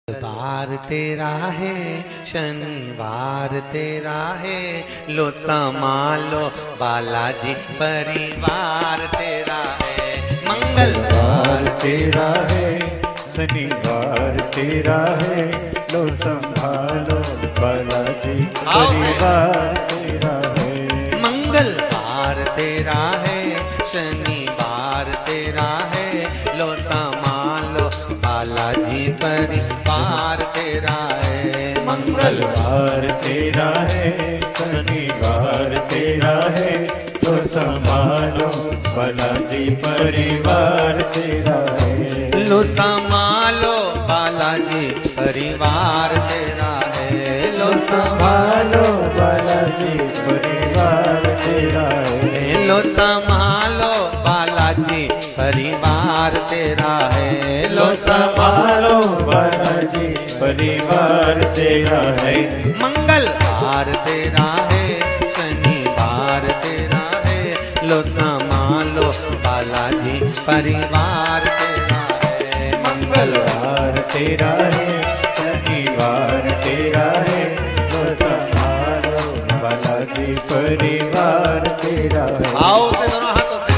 बार तेरा है, शनिवार तेरा है, लो संभालो बालाजी परिवार तेरा है। मंगलवार तेरा है, शनिवार तेरा है, लो संभालो बालाजी परिवार तेरा है। मंगलवार तेरा है, शनिवार तेरा है, लो संभालो बालाजी परिवार तेरा है। मंगलवार तेरा है, शनिवार तेरा है, लो संभालो बालाजी परिवार तेरा है। लो संभालो बालाजी परिवार तेरा है। लो संभालो बालाजी परिवार तेरा है। लो संभालो बालाजी परिवार तेरा है। लो संभालो बालाजी परिवार तेरा है। मंगलवार तेरा है, शनिवार तेरा है, लो संभालो बालाजी परिवार तेरा है। मंगलवार तेरा है, शनिवार तेरा है, लो संभालो बालाजी परिवार तेरा है। आओ से दोनों हाथों से।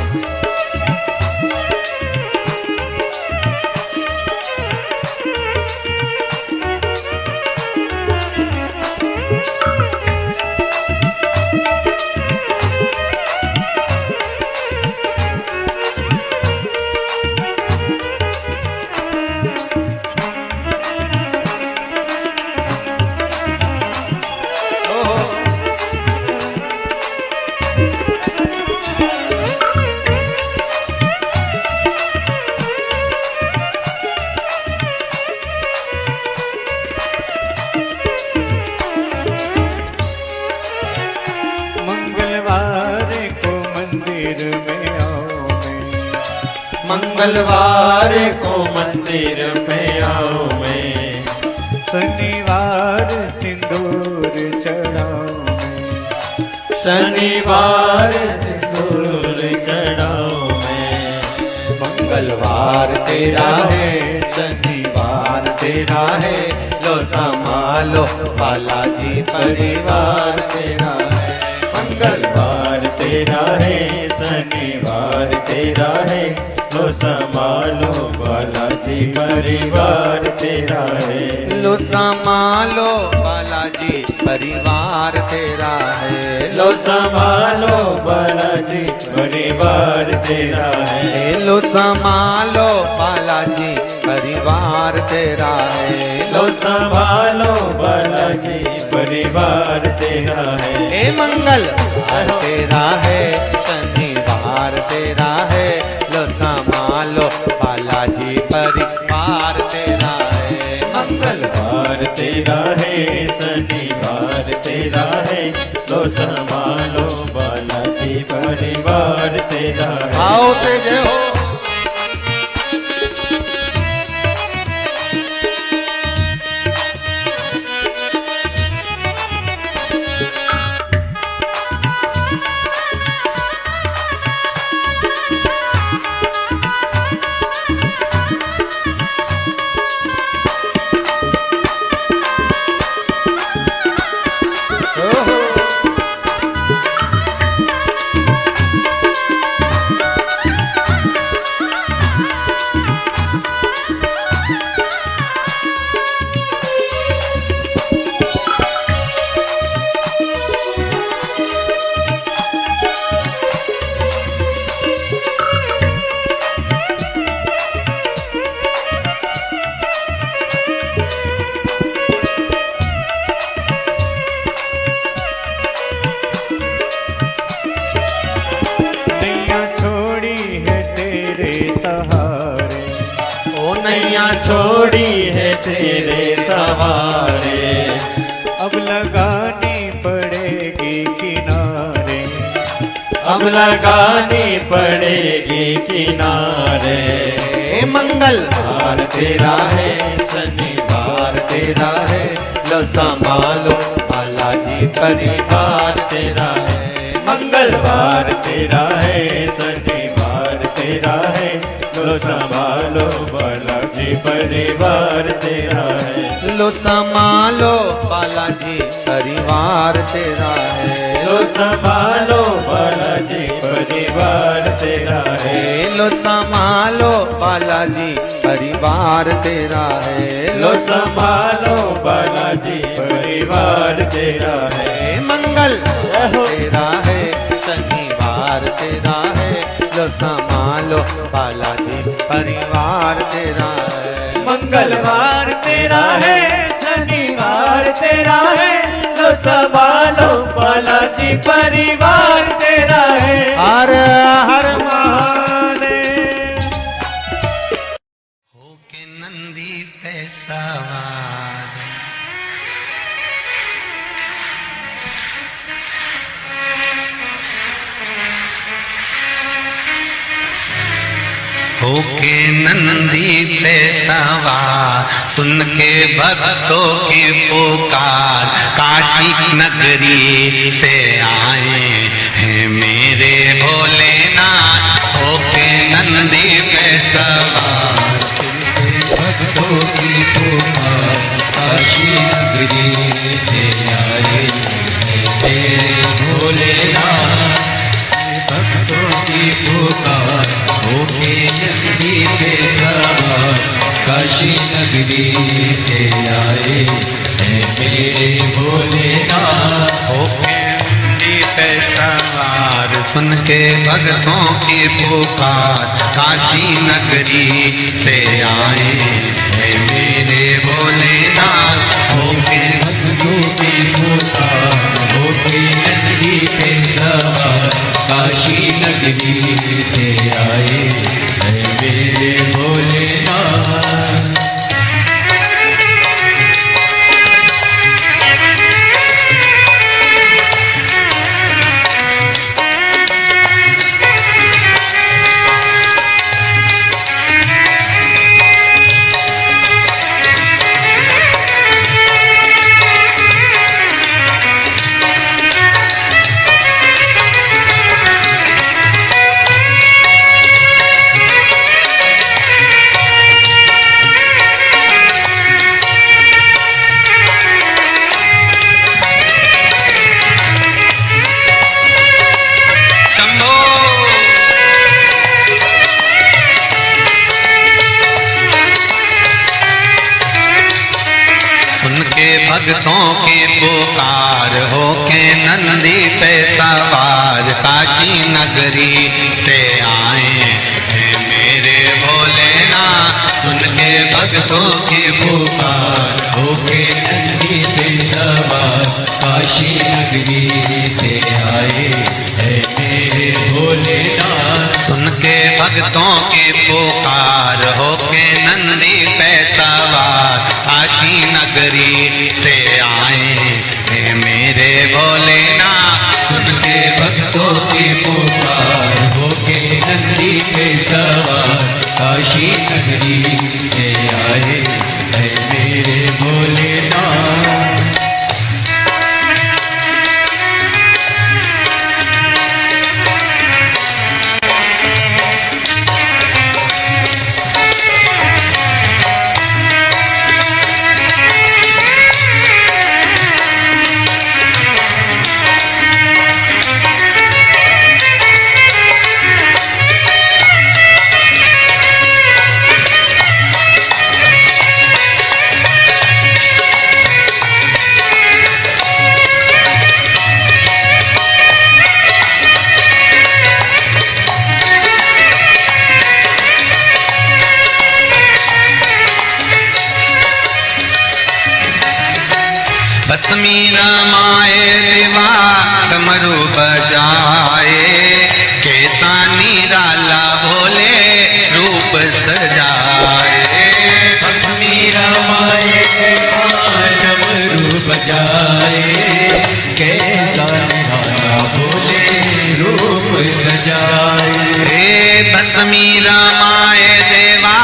मंगलवार को मंदिर में आओ मैं, शनिवार सिंदूर चढ़ाओ मैं, शनिवार सिंदूर चढ़ाओ मैं। मंगलवार तेरा है, शनिवार तेरा है, लो संभालो बालाजी परिवार तेरा है। मंगलवार तेरा है, शनिवार तेरा है, लो संभालो बालाजी परिवार तेरा है। लो संभालो बालाजी परिवार तेरा है। लो संभालो बालाजी परिवार तेरा है। लो संभालो बालाजी परिवार तेरा है। लो संभालो बालाजी परिवार तेरा है। हे मंगलवार तेरा है, शनिवार तेरा है, लो संभालो बालाजी परिवार तेरा है। मंगलवार तेरा है, शनिवार तेरा है, लो संभालो बालाजी परिवार तेरा है। आओ से जय हो। नैया छोड़ी है तेरे सहारे, अब लगानी पड़ेगी किनारे, अब लगानी पड़ेगी किनारे। मंगलवार तेरा है, शनिवार तेरा है, लो संभालो बालाजी परिवार तेरा है। मंगलवार तेरा है, शनिवार तेरा है, लो संभालो बालाजी बालाजी परिवार तेरा है। लो संभालो बालाजी परिवार तेरा है। लो संभालो बालाजी परिवार तेरा है। लो संभालो बालाजी परिवार तेरा है। लो संभालो बालाजी परिवार तेरा है। मंगल तेरा है, शनिवार तेरा है। लो संभालो बालाजी परिवार तेरा है। मंगलवार तेरा है, शनिवार तेरा है। लो संभालो बालाजी परिवार तेरा है। हर हर महादेव। होके नंदी पे सवार, होके नंदी पे सवार, सुन के भक्तों की पुकार, काशी नगरी से आए हैं मेरे भोलेनाथ। होके नंदी पे सवार, सुन के भक्तों की पुकार, काशी नगरी से आए हैं मेरे भोलेनाथ। भक्तों की पुकार, होके नगरी पे सवार, काशी नगरी से आए हैं मेरे भोलेनाथ। होके नगरी पे सवार, सुन के भक्तों की पुकार, काशी नगरी से आए हैं मेरे भोलेनाथ। होके भक्तों की पुकार, होके नगरी पे सवार, काशी नगरी से आए हैं मेरे भोलेनाथ। भक्तों की पुकार, होके नंदी पे सवार, काशी नगरी से आए हैं मेरे भोलेनाथ। सुन के भक्तों की पुकार, होके नंदी पे सवार, काशी नगरी से आए हैं मेरे भोलेनाथ। सुन के भक्तों की पुकार, होके नंदी पे सवार, काशी नगरी से आए हैं मेरे भोलेनाथ। सुन के भक्तों की पुकार, होके नंदी पे सवार, काशी नगरी से आए हैं मेरे भोलेनाथ। भस्मी रमाए देवा डमरू बजाए, कैसा निराला भोले रूप सजाए। भस्मी रमाए देवा डमरू बजाए, कैसा निराला भोले रूप सजाए। भस्मी रमाए देवा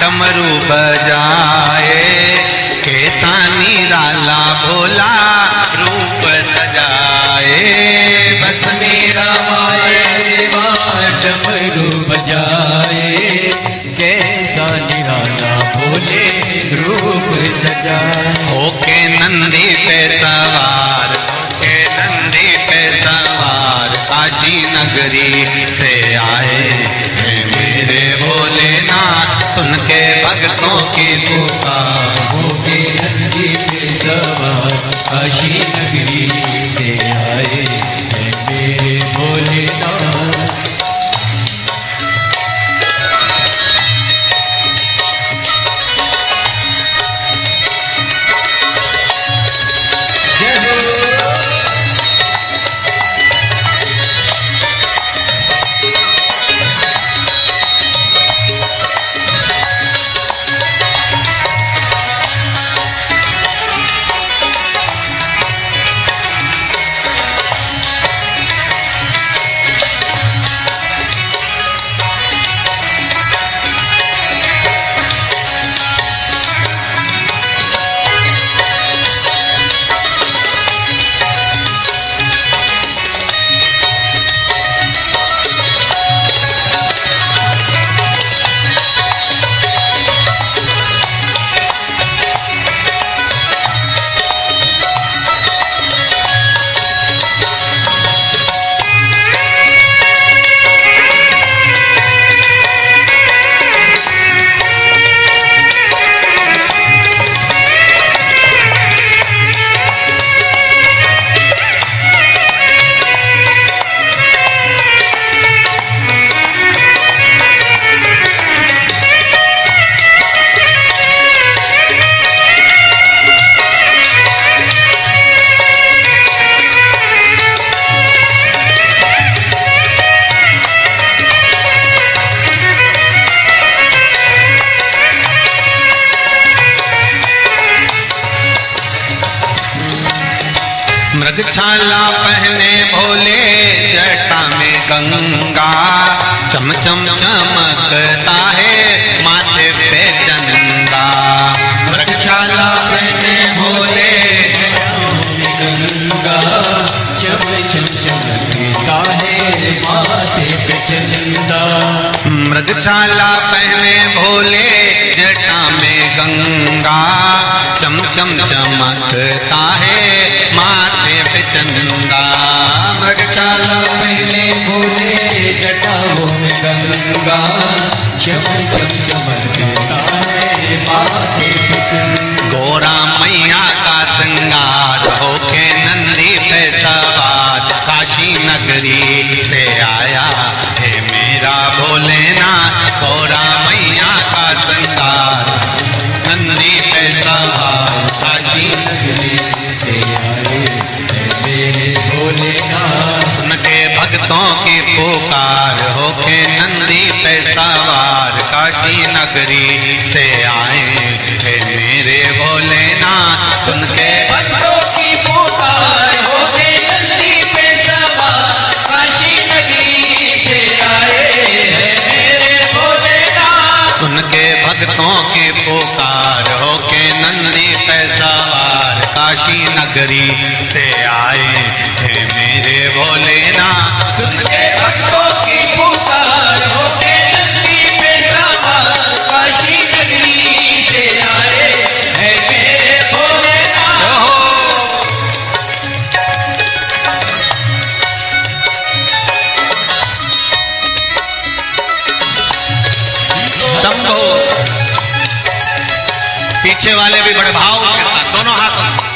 डमरू बजाए, कैसा निराला भोला रूप सजाए। भस्मी रमाए देवा डमरू बजाए, कैसा निराला जाए। होके नंदी पे सवार, होके नंदी पे सवार काशी नगरी से आए हैं मेरे भोलेनाथ। सुन के भक्तों की पुकार, होके नंदी पे सवार काशी नगरी से आए हैं मेरे भोलेनाथ। मृगछाला पहने भोले जटा में गंगा, चम चम चमकता है माथे पे चंदा। मृगछाला पहने भोले जटा में गंगा, चम चम चमकता है माथे पे चंदा। मृगछाला पहने भोले जटा में गंगा, चम चम चमकता है माथे पे चंदा। मृगछाला पहने भोले जटाओं में गंगा, चम चम चमकता है माथे पे चंदा। गोरा मैया का श्रृंगार होके नंदी पे सवार काशी नगरी से आया है मेरा भोलेनाथ। गोरा मैया का श्रृंगार नंदी पे सवार काशी नगरी से आए हैं मेरे भोलेनाथ। सुन के भक्तों की पुकार होके नंदी पे सवार काशी नगरी से आए हैं मेरे भोलेनाथ। सुन के भक्तों की पुकार होके नंदी पे सवार काशी नगरी से आए हैं मेरे भोलेनाथ। सुन के भक्तों की पुकार होके नंदी पे सवार काशी नगरी से आए हैं मेरे भोलेनाथ। सुन के भक्तों की पुकार होके नंदी पे सवार काशी नगरी से आए हैं मेरे भोलेनाथ। शंभो। पीछे वाले भी बड़े भाव के साथ दोनों हाथों से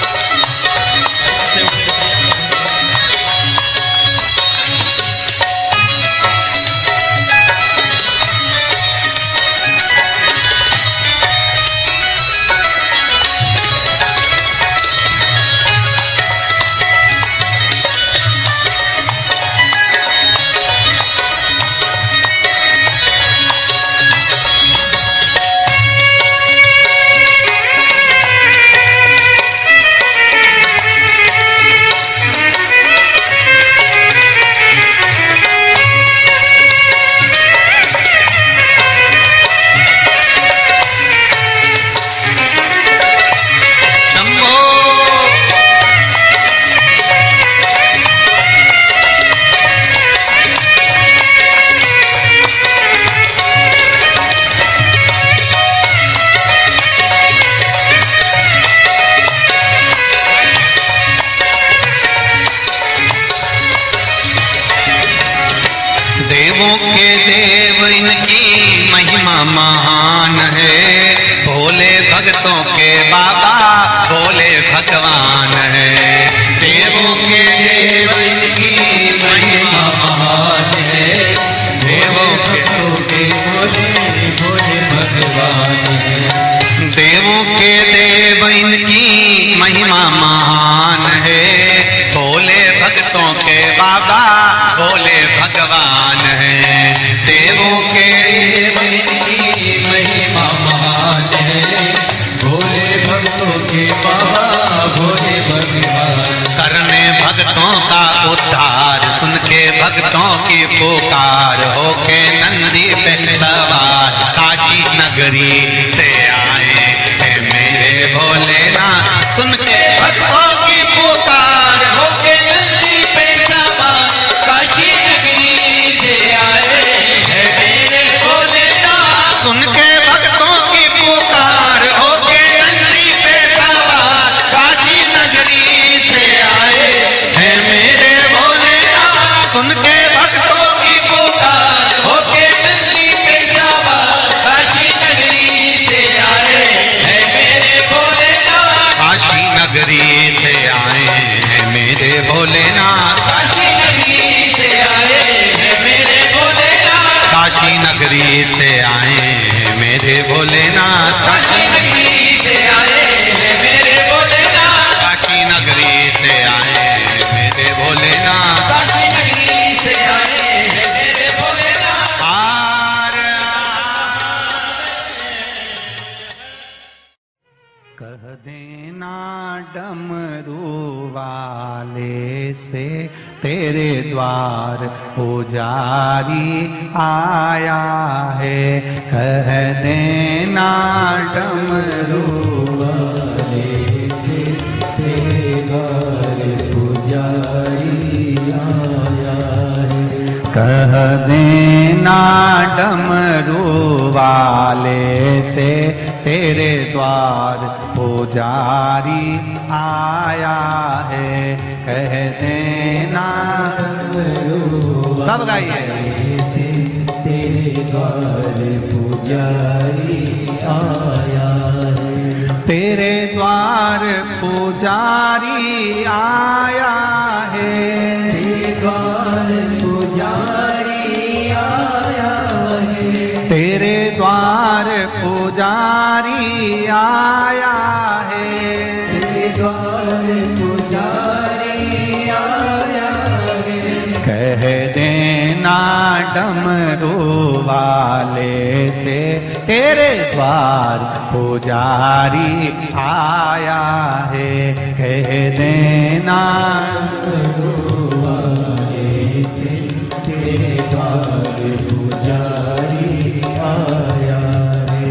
देवों के देव इनकी महिमा महान है, भोले भक्तों के बाबा भोले भगवान है। देवों के देव इनकी महिमा महान है, देवों के भोले भोले भगवान है। देवों के देव इनकी महिमा महान है, भोले भक्तों के बाबा भोले भगवान है। देवों के देव इनकी महिमा महान है, भोले भक्तों के बाबा भोले भगवान। करने भक्तों का उद्धार, सुन के भक्तों की पुकार, होके नंदी पे सवार काशी नगरी से आए हैं मेरे भोलेनाथ। सुन के भक्तों की पुकार, होके नंदी पे सवार काशी नगरी से आए हैं मेरे भोलेनाथ। सुन के भक्तों की पुकार, होके नंदी पे सवार काशी नगरी से आए हैं मेरे भोलेनाथ। सुन के भक्तों की पुकार, होके नंदी पे सवार काशी नगरी से आए हैं मेरे भोलेनाथ। काशी नगरी से आए हैं मेरे भोलेनाथ। काशी नगरी से आए हैं मेरे भोलेनाथ। काशी नगरी से आए हैं मेरे भोलेनाथ। काशी नगरी से आए हैं मेरे भोलेनाथ। काशी नगरी से आए हैं मेरे भोलेनाथ। काशी नगरी से आए हैं मेरे भोलेनाथ। कह देना डमरू वाले से तेरे द्वार पुजारी आया है। कह देना डमरू वाले से तेरे द्वार पुजारी आया है। कह देना डमरू वाले से तेरे द्वार पुजारी आया है। कह देना सब गाइए से तेरे द्वार पुजारी आया है। तेरे द्वार पुजारी आया है। तेरे द्वार पुजारी आया है। तेरे द्वार पुजारी आया है। तेरे द्वार पुजारी आया है। कह देना डमरू वाले से तेरे द्वार पुजारी आया है। कह देना डमरू वाले से तेरे द्वार पुजारी आया है।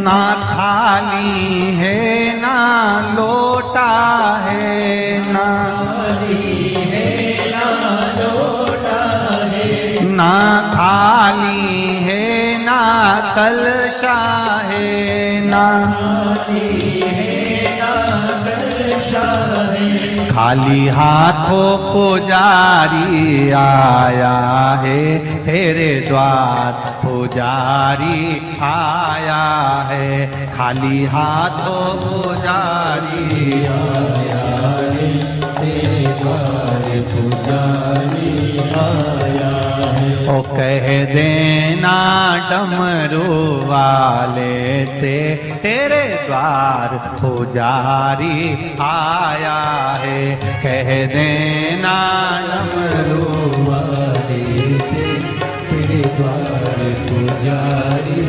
ना थाली है ना लोटा है, ना थाली है ना लोटा है, ना थाली है ना कलशा है, ना थाली है ना खाली हाथों पुजारी आया है तेरे द्वार, पुजारी आया है। खाली हाथों पुजारी आया है तेरे द्वार, पुजारी आया है। ओ कह देना डमरू वाले से तेरे द्वार पुजारी आया है। कह देना डमरू वाले से तेरे द्वार पुजारी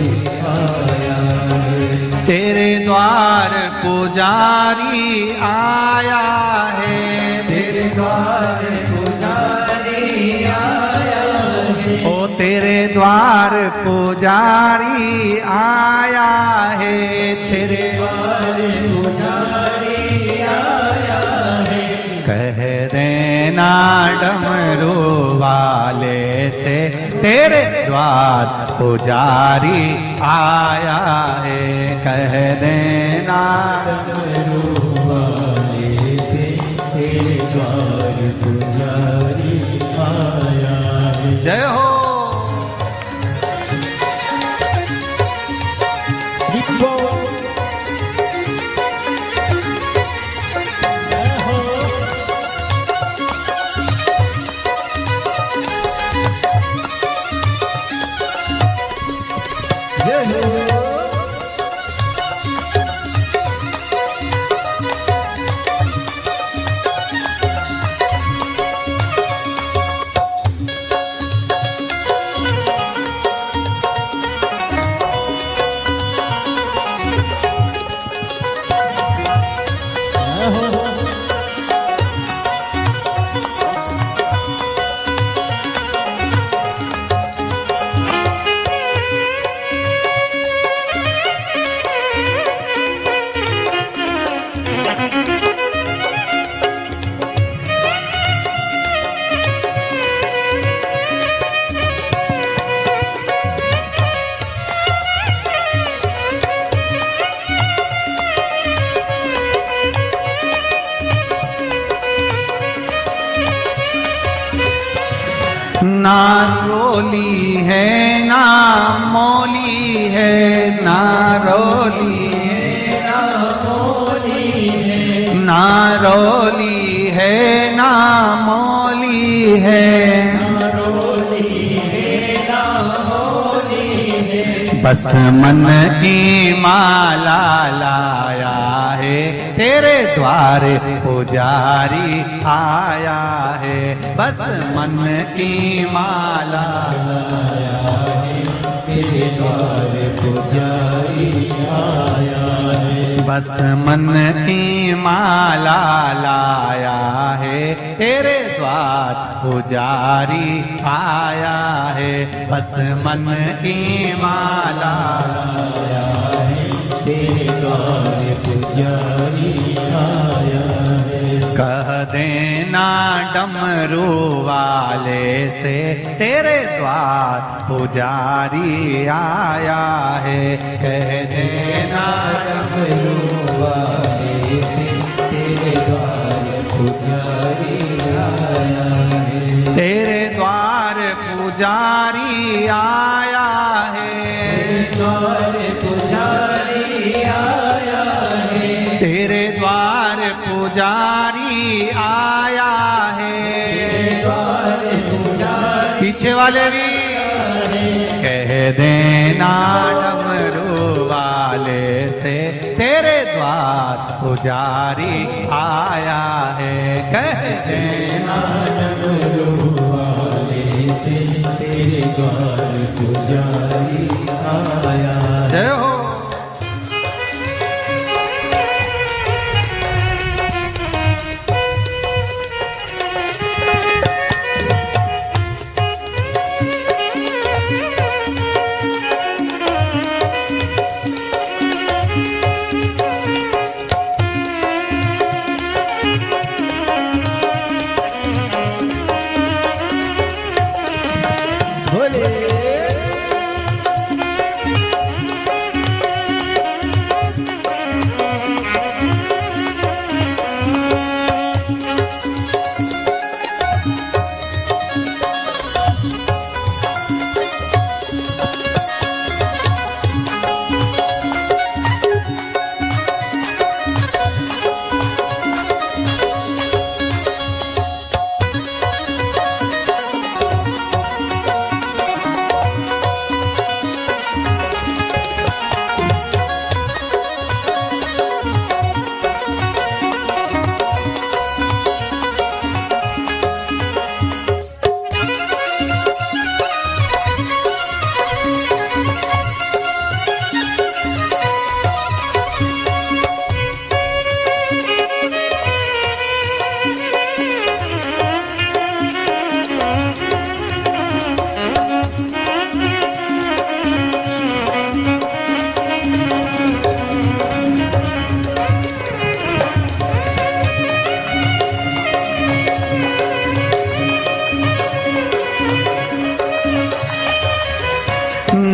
आया है। तेरे द्वार पुजारी आया है, तेरे द्वार पुजारी आया है। ओ तेरे द्वार पुजारी आया है, तेरे द्वार पुजारी आया है। कह देना डमरू वाले से तेरे द्वार पुजारी आया है। कह देना डमरू वाले से तेरे द्वार पुजारी आया है। जय हो। ना रोली है ना मोली है, ना रोली है ना मोली है। ना रोली है ना मोली है, ना रोली है ना मोली है। बस मन की माला लाया है तेरे द्वार पुजारी आया है। बस मन की माला लाया है तेरे द्वार पुजारी आया है। बस मन की माला लाया है तेरे द्वार पुजारी आया है। बस मन की माला लाया है तेरे द्वार पुजारी आया है। कह देना डमरू वाले से तेरे द्वार पुजारी आया है। कह देना डमरू वाले से तेरे द्वार पुजारी आया है। तेरे द्वार पुजारी आया है, द्वार पुजारी आया है। तेरे द्वार पुजारी आया है, द्वार पुजारी। पीछे वाले भी कह देना डमरू वाले से तेरे द्वार पुजारी आया है। कह देना डमरू वाले से तेरे द्वार पुजारी आया। जय हो।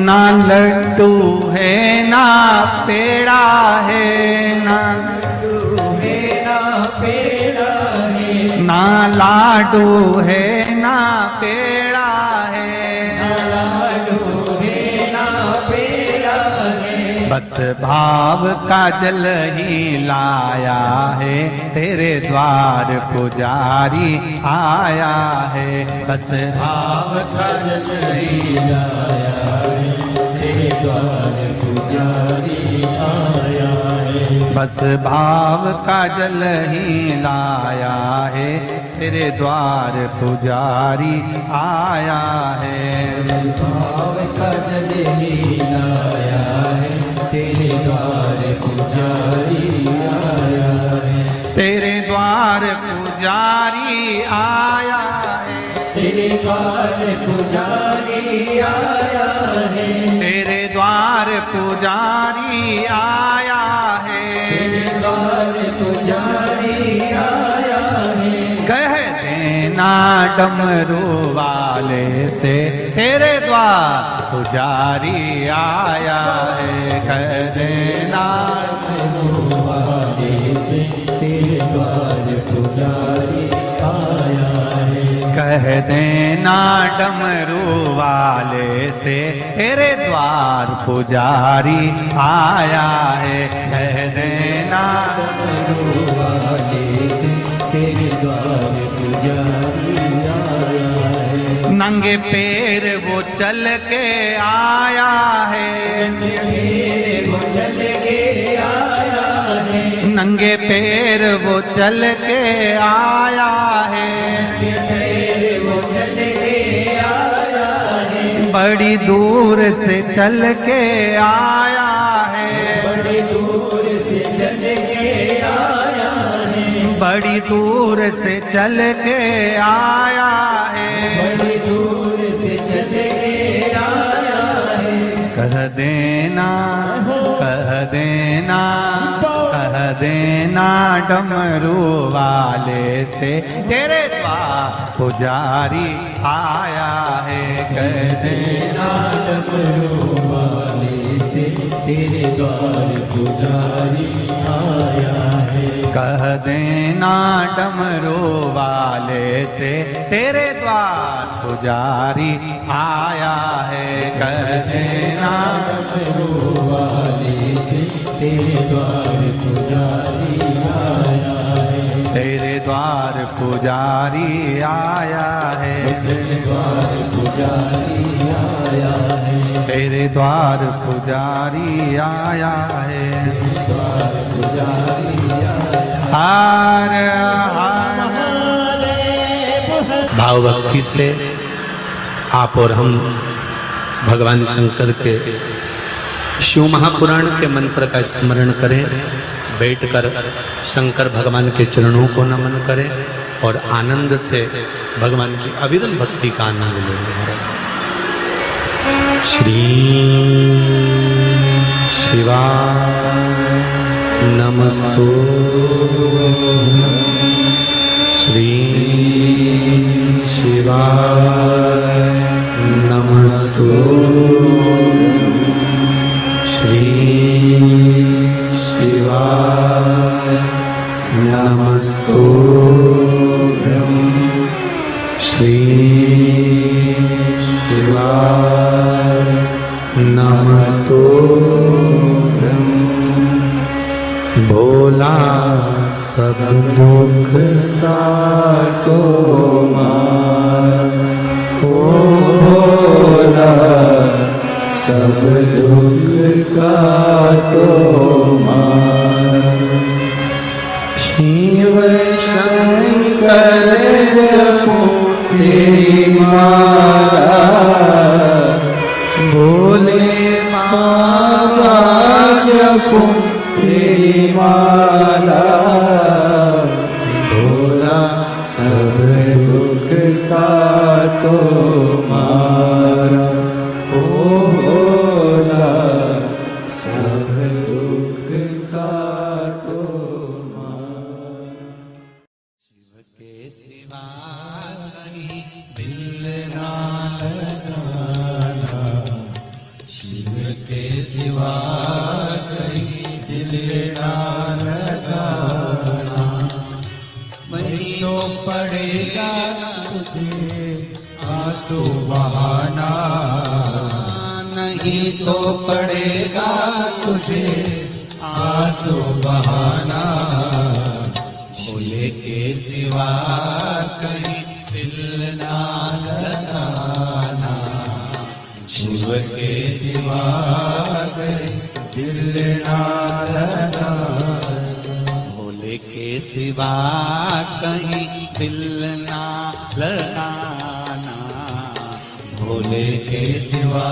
ना लड्डू है ना पेड़ा है, ना ना लाडू है ना पेड़ा है, बस भाव का जल ही लाया है, तेरे द्वार पुजारी आया है। बस भाव का जल ही लाया है, तेरे द्वार पुजारी आया है। बस भाव का जल ही लाया है, तेरे द्वार पुजारी आया है। भाव का जल ही लाया है, तेरे द्वार पुजारी आया है। तेरे द्वार पुजारी आया है, तेरे द्वार पुजारी आया है। तेरे द्वार पुजारी आया है, तेरे द्वार पुजारी आया है। कह देना डमरू वाले से, तेरे द्वार पुजारी आया है। कह देना डमरू वाले से, तेरे द्वार पुजारी आया है। कह देना डमरू वाले से, तेरे द्वार पुजारी आया है। कह देना डमरू वाले से, तेरे द्वार पुजारी आया है। नंगे पैर वो चल के आया है, नंगे पैर वो चल के आया है, बड़ी दूर से चल के आया है, बड़ी दूर से चल के आया है, बड़ी दूर से चल के आया है, बड़ी दूर से चल के आया है। कह देना, कह देना, कह देना डमरू वाले से, तेरे द्वार पुजारी आया है। कह देना डमरू वाले से, तेरे द्वार पुजारी आया है। कह देना डमरू वाले से, तेरे द्वार पुजारी आया है। कह देना डमरू वाले से, तेरे द्वार पुजारी आया है। तेरे द्वार पुजारी आया है, तेरे द्वार पुजारी आया है। तेरे द्वार पुजारी आया है, द्वार पुजारी आया। हार भाव भक्ति से आप और हम भगवान शंकर के शिव महापुराण के मंत्र का स्मरण करें, बैठकर शंकर भगवान के चरणों को नमन करें और आनंद से भगवान की अविरल भक्ति का आनंद लें। श्री शिवाय नमस्तु, श्री शिवाय नमस्तु, श्री शिवाय नमस्तुभ्यं, श्री शिवाय नमस्तुभ्यं। भोला सब दुख काटो मार, ओ भोला सब दुख काटो मार। शिव शंकर तेरी मारा, भोले माता जपो तेरी माला। भोला सब दुख काटो मारा, ओ भोला सब दुख काटो मारा। शिव के सिवा कहीं दिल ना लगाना, नहीं तो पड़ेगा तुझे आंसू बहाना, भोले के सिवा कहीं दिल ना लगाना, शिव के सिवा कहीं दिल ना लगाना, भोले के सिवा कहीं दिल ना लगाना, भोले के सिवा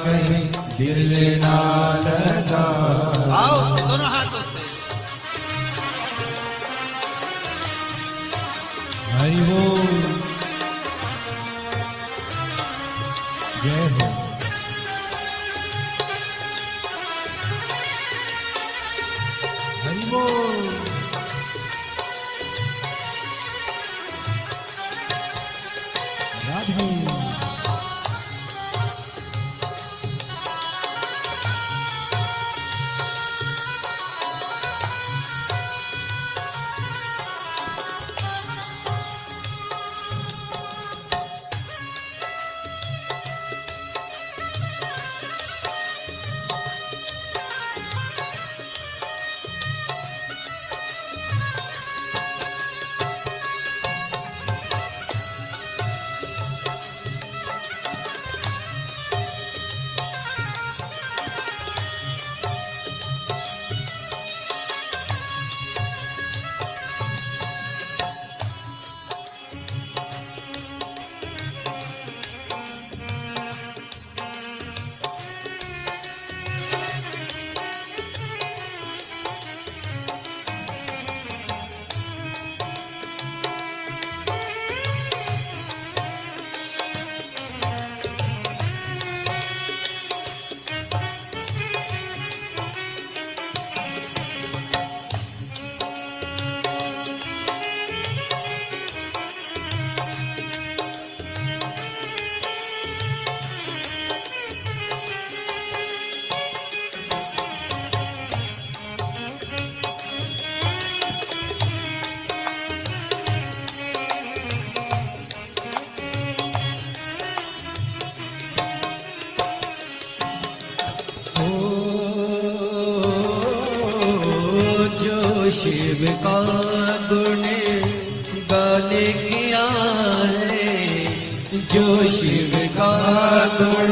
कहीं दिल ना लगाना। आओ से दोनों हाथों से। हरि बोल, जय हो। हरि बोल, राधे। शिव का गुण गाने किया है, जो शिव का गुण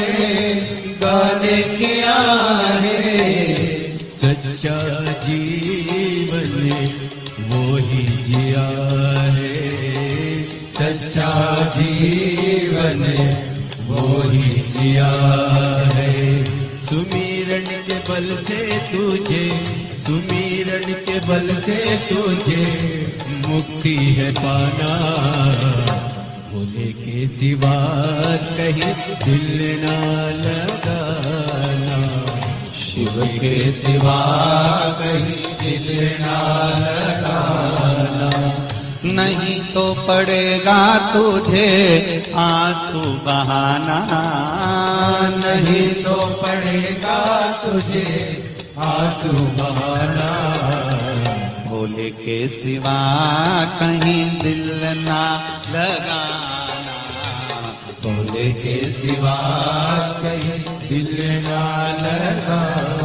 गाने किया है, सच्चा जीवन वो ही जिया है, सच्चा जीवन वो ही जिया है। सुमिरन के बल से तुझे, सुमिरन के बल से तुझे मुक्ति है पाना, भोले के सिवा कहीं दिल ना लगाना, शिव के सिवा कहीं दिल ना लगाना, नहीं तो पड़ेगा तुझे आंसू बहाना, नहीं तो पड़ेगा तुझे आंसू बहाना, भोले के सिवा कहीं दिल ना लगाना, भोले के सिवा कहीं दिल ना लगाना।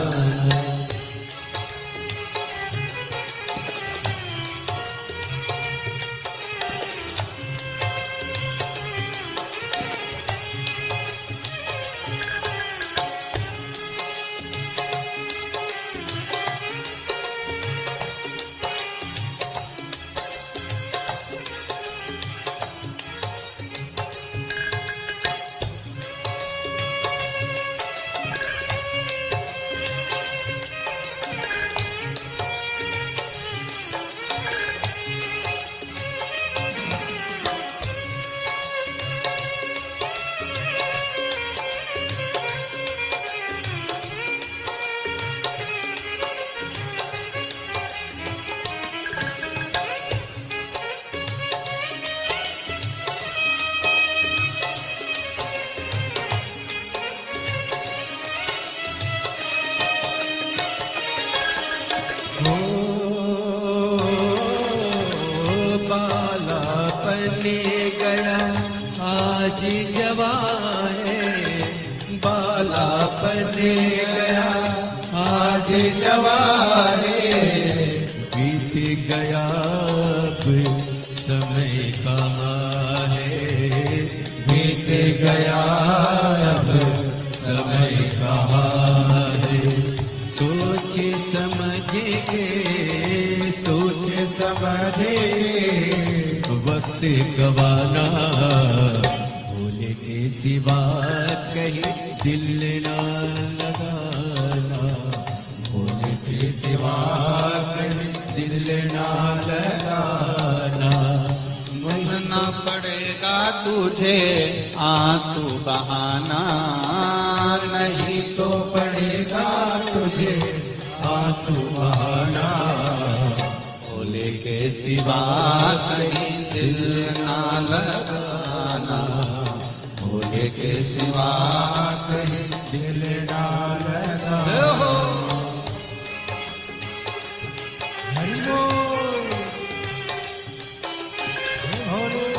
बने गया आज जवारे, बीत गया अब समय कहाँ है, बीत गया अब समय कहाँ है। सोच समझ के सोच समझ वक्त गवाना, भूल के सिवा कहीं दिल ना लगाना, भूल के सिवा कहीं दिल ना लगाना। बहना पड़ेगा तुझे आंसू बहाना, नहीं तो पड़ेगा तुझे आंसू बहाना, भोले के सिवा कहीं दिल ना लगाना, भोले के सिवा कहीं दिल ना लगा। हरि बोल भोले।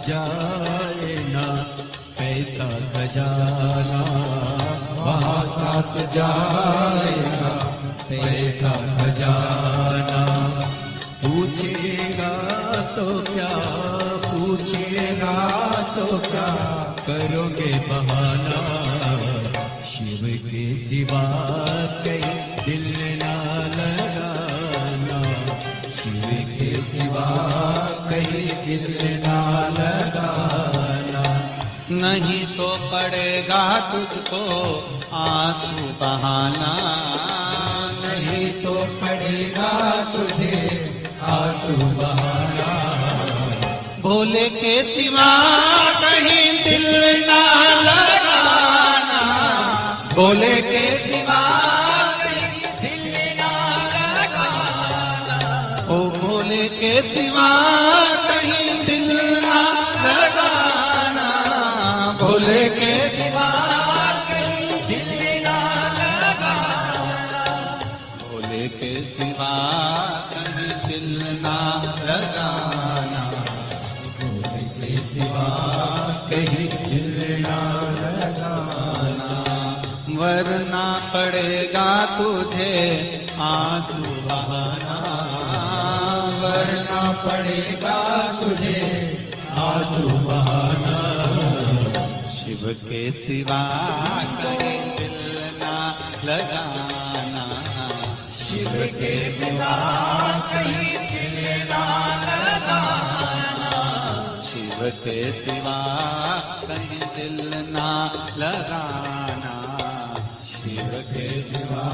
जाए ना पैसा खजाना, वहाँ साथ जाएगा पैसा खजाना। पूछेगा तो क्या, पूछेगा तो क्या, करोगे बहाना। शिव के सिवा कहीं दिल ना लगाना, शिव के सिवा कहीं दिल ना लगाना। नहीं तो पड़ेगा तुझको आंसू बहाना, नहीं तो पड़ेगा तुझे आंसू बहाना। भोले के सिवा कहीं दिल ना लगाना, भोले के सिवा कहीं दिल ना लगाना। ओ भोले के सिवा कहीं दिल ना लगाना, भोले के सिवा कहीं दिल ना लगाना। भोले के सिवा कहीं दिल ना लगाना, भोले के सिवा कहीं दिल ना लगाना। वरना पड़ेगा तुझे आंसू बहाना, वरना पड़ेगा तुझे आंसू बहाना। शिव के सिवा कहीं दिल ना लगाना, शिव के सिवा कहीं दिल ना लगाना। शिव के सिवा कहीं दिल ना लगाना, शिव के सिवा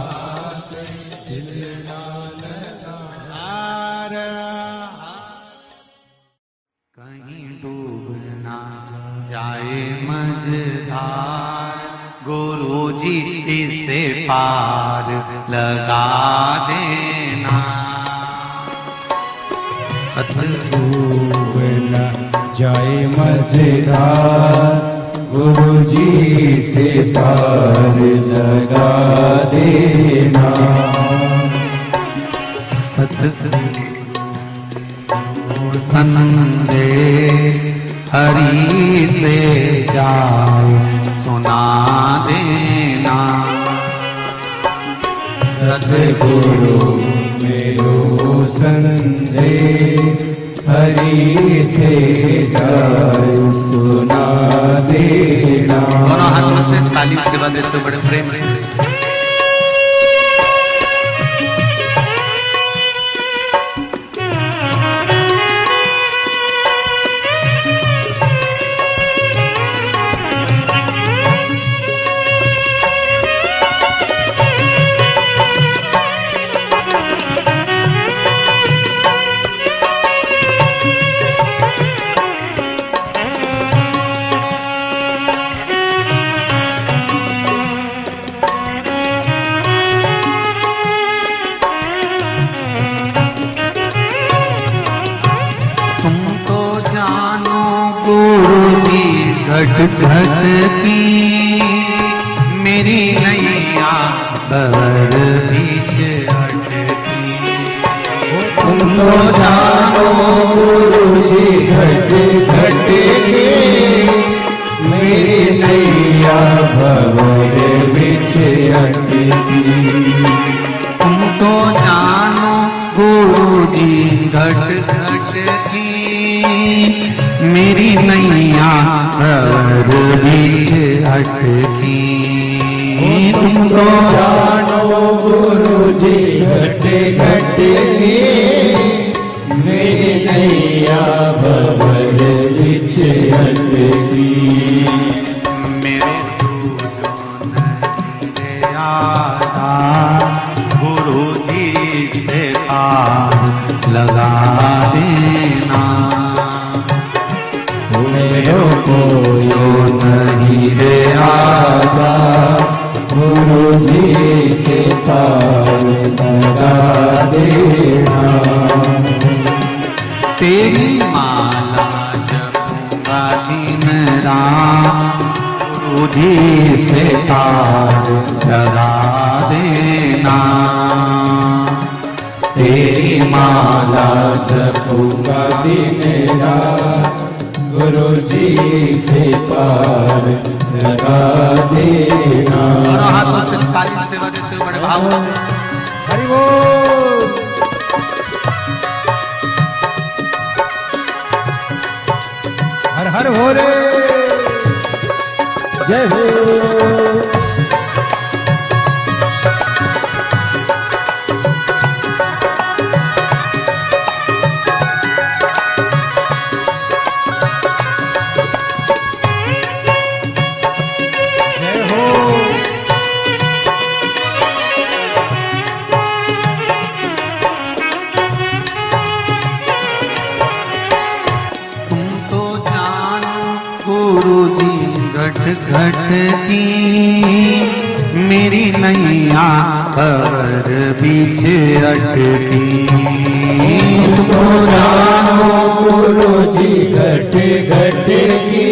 हिलना लगा। कहीं डूब ना जाए मझधार, गुरु जी इसे पार लगा देना। डूब न जाए मझधार, गुरु जी से पार लगा देना। सतगुरु संदेश हरि से जाए सुना देना। सतगुरु मेरो संदेश हरि से जाए सुना देना। दोनों हाथों से ताली सेवा देते बड़े प्रेम से। घट घट की मेरी नैया भंवर बीच अटकी। तुम तो जानो गुरु जी घट घट की मेरी नैया भंवर बीच अटकी। तुम तो जानो गुरु जी घट घट की मेरी नैया भंवर बीच अटकी। तुम तो जानो गुरु जी घट घट की मेरी नैया भंवर बीच अटकी। मेरे जो नहीं आता गुरु जी से पार लगा देना। मेरो को यो नहीं रे आता गुरु जी से पार लगा देना। तेरी माला जपूंगा दिन रात गुरु जी से पार लगा देना। तेरी माला जपूंगा दिन रात गुरु जी से पार लगा देना। दोनों हाथों से ताली सेवा देते हुए बड़े भाव से। हरि बोल। हर हर हो रे जय हो। घट घट की मेरी नैया भंवर बीच अटकी। तुमको जानो गुरु जी घट घट की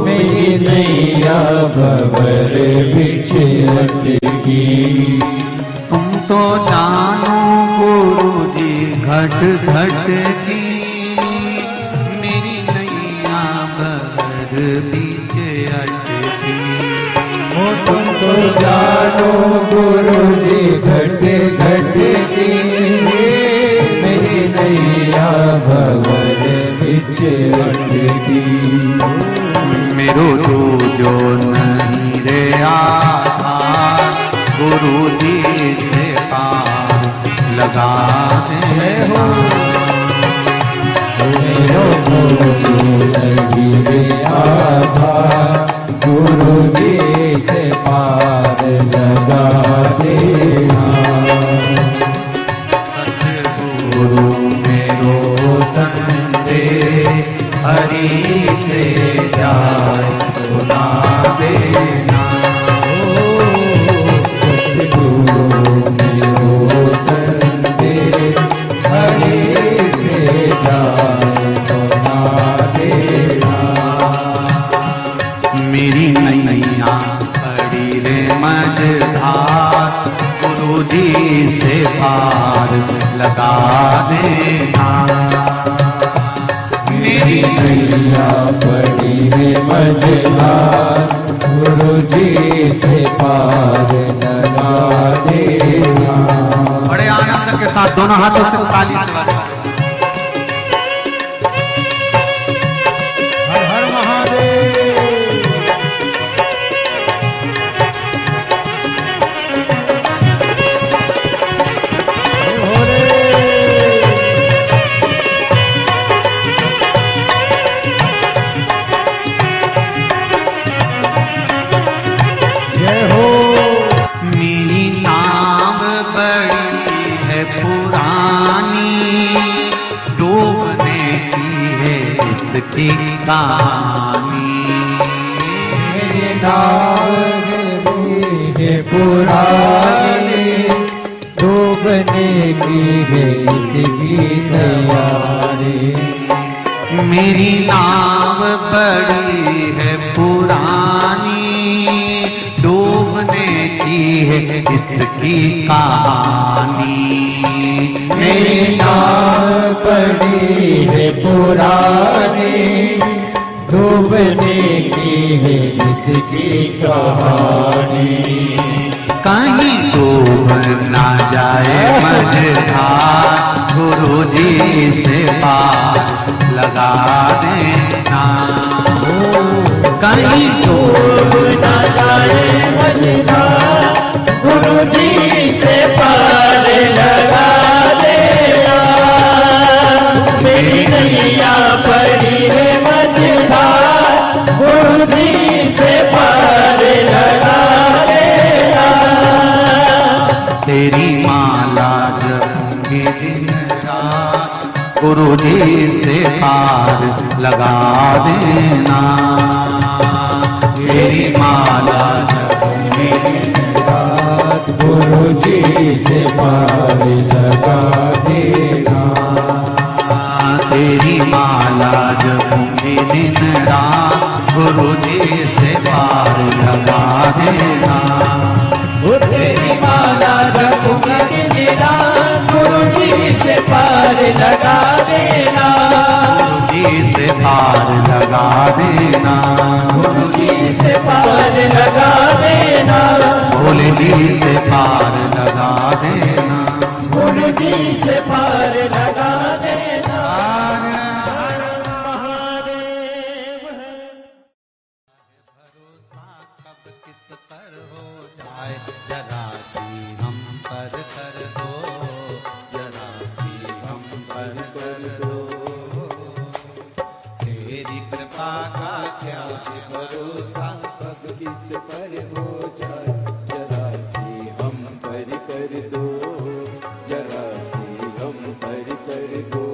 मेरी नैया भंवर बीच अटकी। तुम तो जानो गुरु जी घट घट की मेरी नैया भंवर बीच अटकी। तुमको जानो गुरु जी घट घट की मेरी नैया भंवर बीच अटकी। मेरो जो नहीं रे आधार गुरु जी से पार लगा दे हो। मेरो जो नहीं रे आधार गुरु जी से पार लगा पार लगा देना। मेरी नैया पड़ी है मझधार, गुरु जी से पार लगा देना। बड़े आनंद के साथ दोनों हाथों से ताली से बजाओ। हर हर महादेव। मेरी नाव बड़ी है पुरानी, डूबने की है इसकी कहानी। मेरी नाव है पुरानी, डूबने की है इसकी तैयारी। मेरी नाव बड़ी है पुरानी, डूबने की है इसकी कहानी। मेरी नाव पड़ी है पुरानी, डूबने की है इसकी कहानी। कहीं डूब ना जाए मझधार, गुरु जी से पार लगा देना। कहीं डूब ना जाए मझधार, गुरु जी से पार लगा देना। मेरी नैया पड़ी है मझधार, गुरु जी से पार लगा देना। तेरी माला जपूंगी दिन रात, गुरु जी से पार लगा देना। तेरी माला जपूंगी दिन रात, गुरु जी से पार लगा देना। तेरी माला जपूंगी दिन रात, गुरु जी से पार लगा देना। तेरी माला जपूंगी दिन रात, गुरु जी से पार लगा देना। गुरु जी से पार लगा देना। गुरु जी से पार लगा देना। भोले जी से पार लगा देना। गुरु जी से पार लगा देना। भरोसा कब किस पर हो जाए, जरा सी हम पर कर दो, जरा सी हम पर कर दो। तेरी कृपा का क्या है भरोसा, कब किस पर हो जाए, जरा सी हम पर कर दो, जरा सी हम पर कर दो।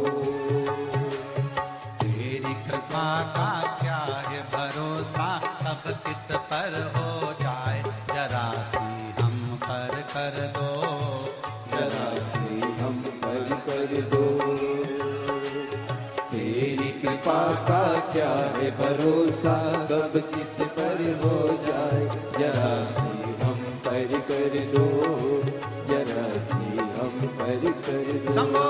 तेरी कृपा का क्या है भरोसा, कब किस पर हो जाए, जरा सी हम पर कर दो, जरा सी हम पर कर दो। तेरी कृपा का क्या है भरोसा, कब किस पर हो जाए, जरा सी हम पर कर दो, जरा सी हम पर कर दो।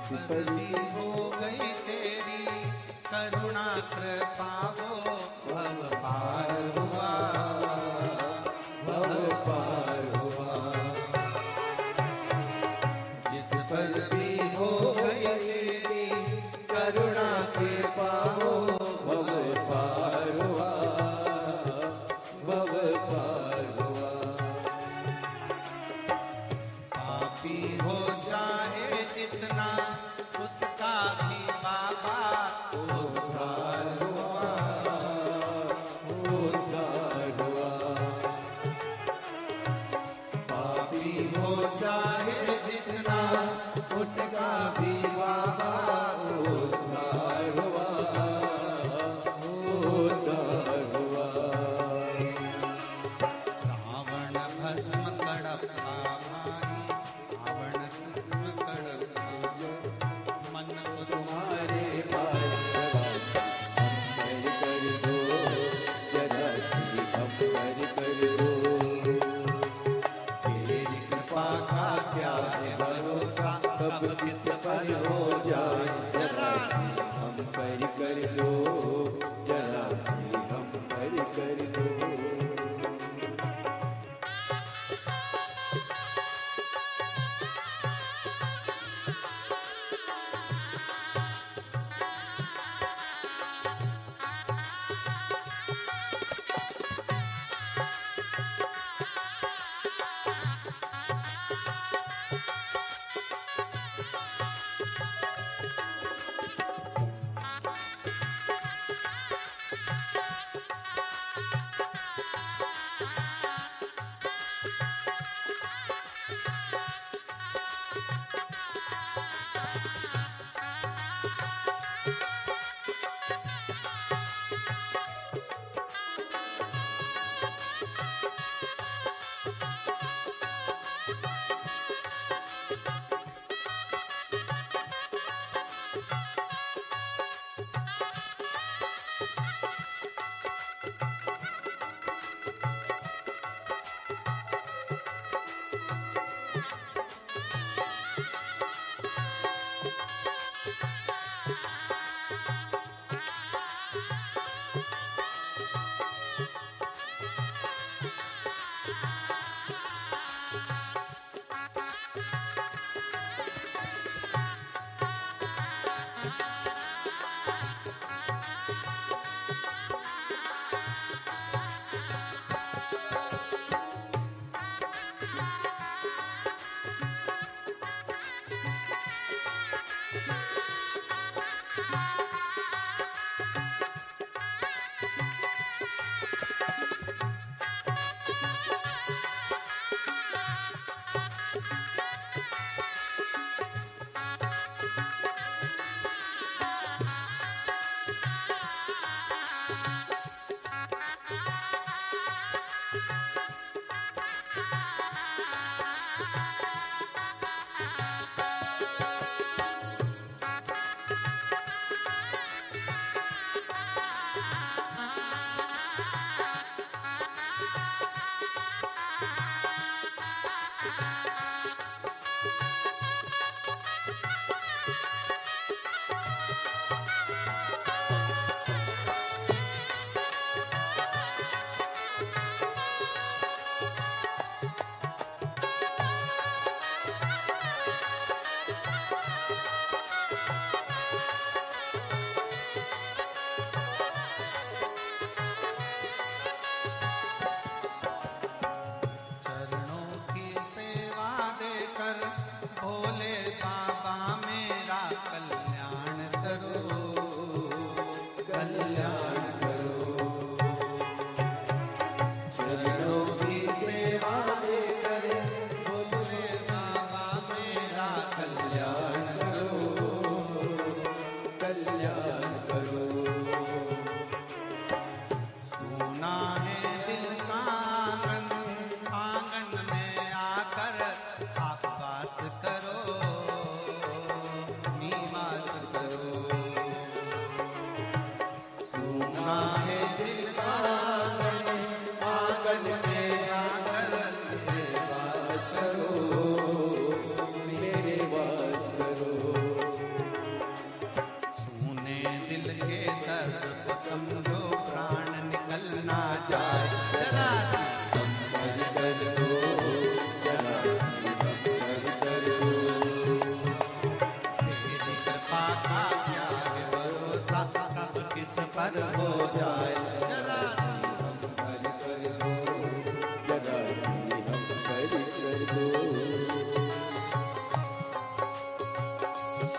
जिस पर भी हो गई तेरी करुणा कृपा वो भव पार हुआ, भव पार हुआ। जिस पर भी हो गई तेरी करुणा के पाओ भव पार हुआ, भव पार हुआ। पापी हो जाए जितना उसका भी बाबा उद्धार हुआ, उद्धार हुआ। पापी हो जाए जितना उसका भी बाबा उद्धार हुआ, उद्धार हुआ। रावण भस्म कड़प्पा भाई, रावण भस्म कड़प्पा मन को तुम्हारे पास हम कर दो, जरा सी हम कर दो। तेरी कृपा का क्या है भरोसा, कब किस पर हो जाए जरा सी हम कर दो, जरा सी हम कर दो।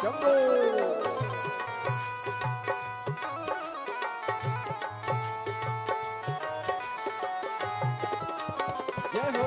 शंभो जय हो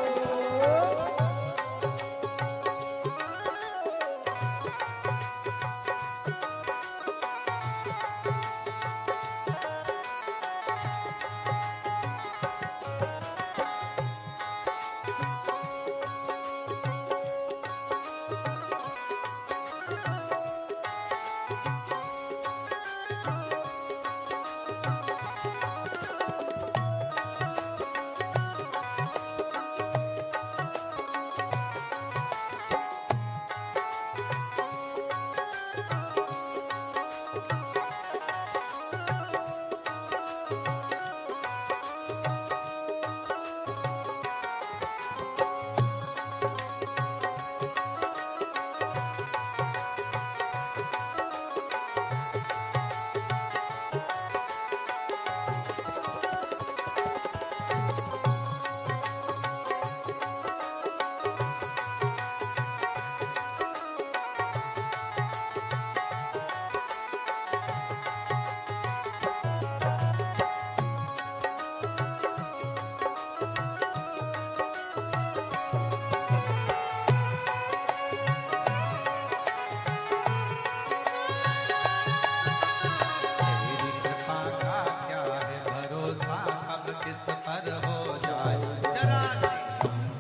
तेरी कृपा का क्या है भरोसा, कब किस पर हो जाए जरा सी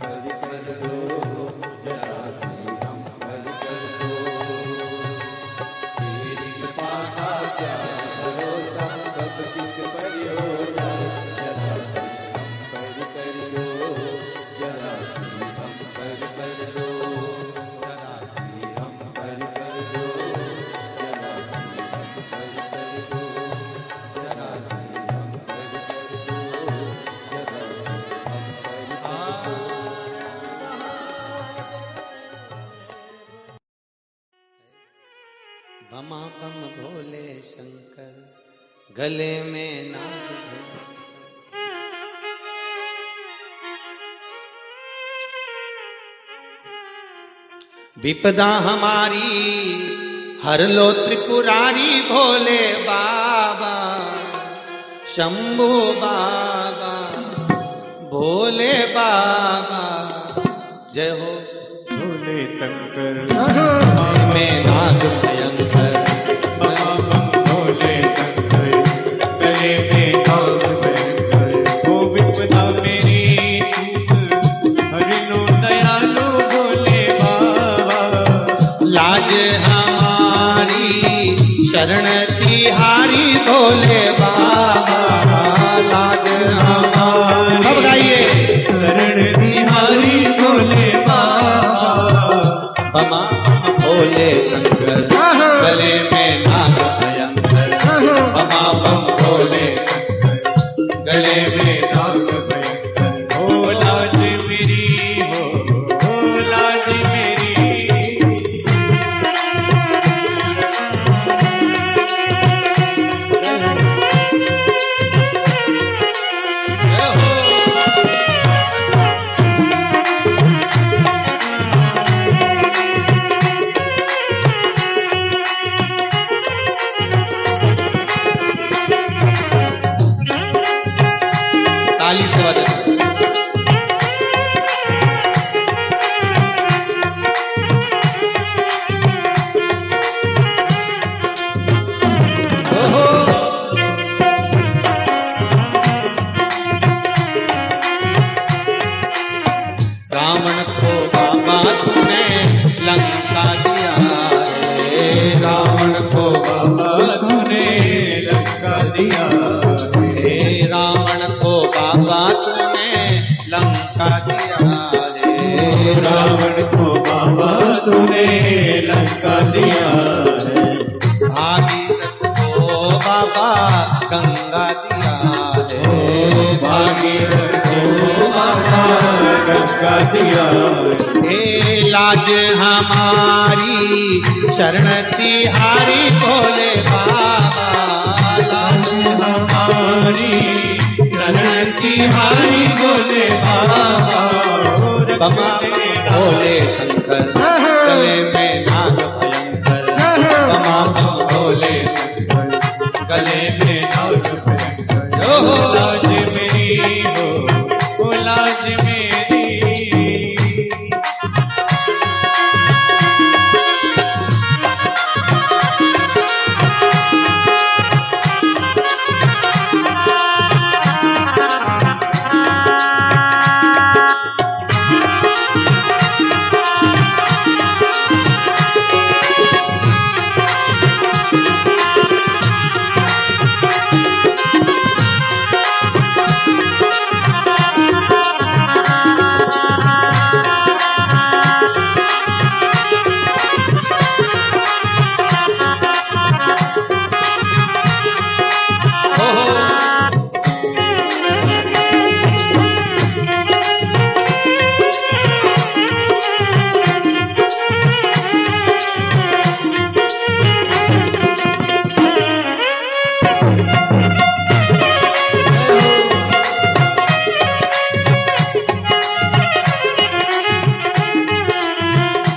हरि कर दो जरा सी हम हरि कर दो तेरी कृपा का क्या है भरोसा कब किस पर हो जाए जरा सी हम हरि कर दो जरा सी हम हरि कर दो जरा सी हम हरि कर दो जरा सी हम हरि कर दो जरा सी हम हरि कर दो जरा सी हम हरि बमा बम भोले शंकर गले में नाग भैंकर। विपदा हमारी हर लो त्रिपुरारी भोले बाबा शंभू बाबा भोले बाबा जय हो भोले शंकर में नाग भयंकर भोले शंकर गले में नाग भयंकर। ओ विपदा मेरी चूक हरि लो दयालु भोले बाबा। लाज हमारी शरण तिहारी भोले बाबा लाज हमारी सब गाइए शरण बिहारी भोले बाबा। बमा बम भोले शंकर गले में नाग भयंकर बमा बम भोले शंकर गले में नाग भयंकर। ओ लाज मेरी हो लाज मेरी। ताली से बजा रावण को बाबा तूने लंका दिया रे रावण को बाबा तूने लंका दिया हे रावण को बाबा तूने लंका दिया रे रावण को बाबा तूने लंका दिया है। भागीरथ को बाबा गंगा दिया रे भागीरथ को बाबा गंगा दिया है। हे लाज हमारी शरण तिहारी भोले बाबा लाज हमारी शरण तिहारी भोले बाबा। बमा भोले शंकर गले में नाग भयंकर गले में नाग भयंकर हो लाज मेरी हो लाज मेरी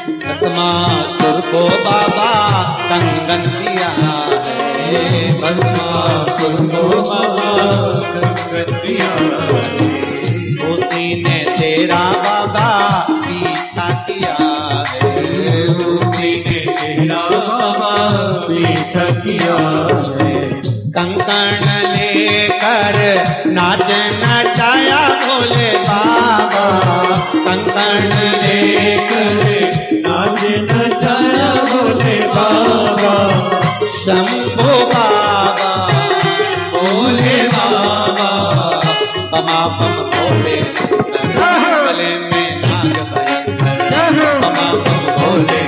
भस्मासुर को बाबा कंगन दिया है भस्मासुर को बाबा कंगन दिया उसी ने तेरा बाबा पीछा किया है उसी ने तेरा बाबा पीछा किया है कंकण लेकर नाच नचाया भोले बाबा कंकण लेकर नाच नचाया भोले बाबा शंभो बाबा भोले बाबा बमा बम भोले गले में नाग भयंकर बमा बम भोले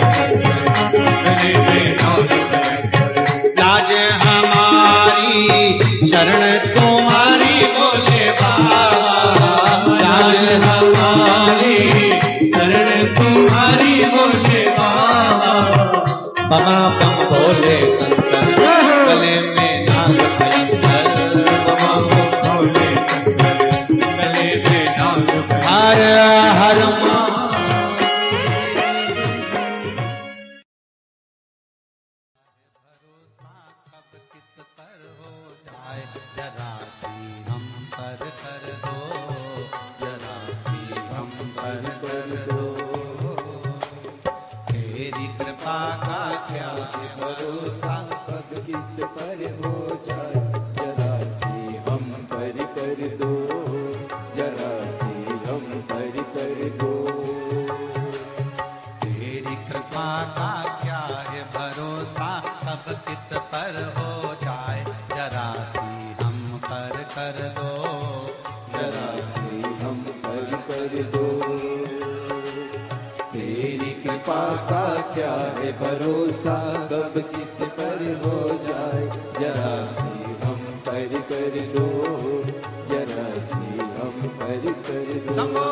गले में नाग भयंकर लाज हमारी शरण तुम्हारी भोले बाबा लाज हमारी शरण तुम्हारी भोले बाबा बमा बम भोले शंकर गले में नाग भयंकर बमा बम भोले शंकर गले में नाग भयंकर हर हर मा कब किस पर हो जाए जरा सी हम पर कर दो जरा सी हम पर कर दो तेरी कृपा का क्या है भरोसा कब किस पर हो जाए जरा सी हम पर कर दो जरा सी हम पर कर दो तेरी कृपा का क्या है भरोसा कब किस पर हो जाए जरा सी हम पर कर दो जरा सी हम पर कर दो तेरी कृपा का क्या है भरोसा कब किस पर हो जाए जरा सी हम पर कर दो जरा सी हम पर कर दो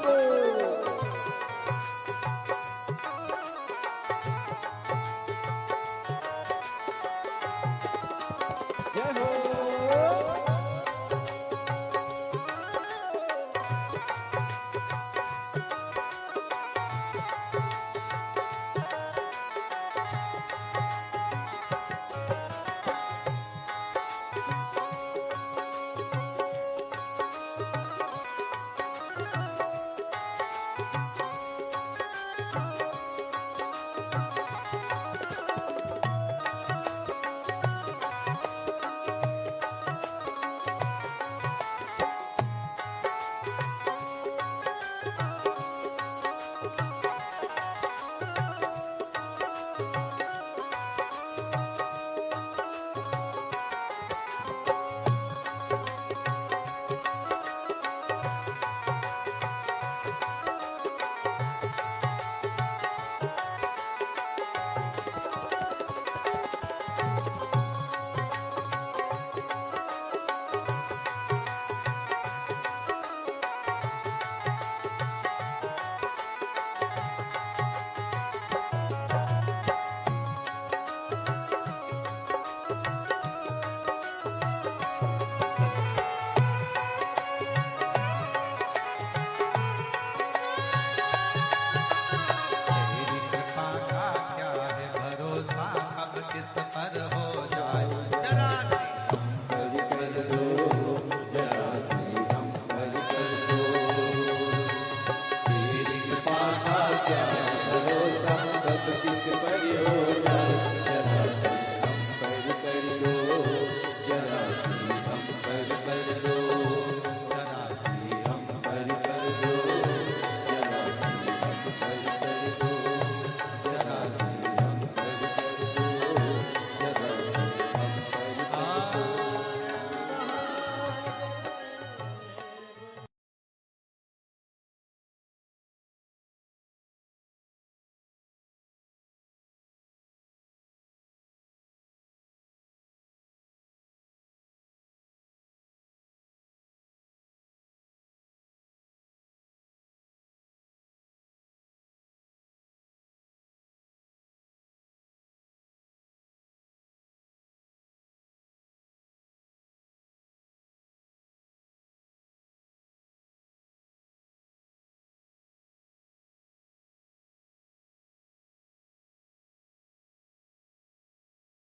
को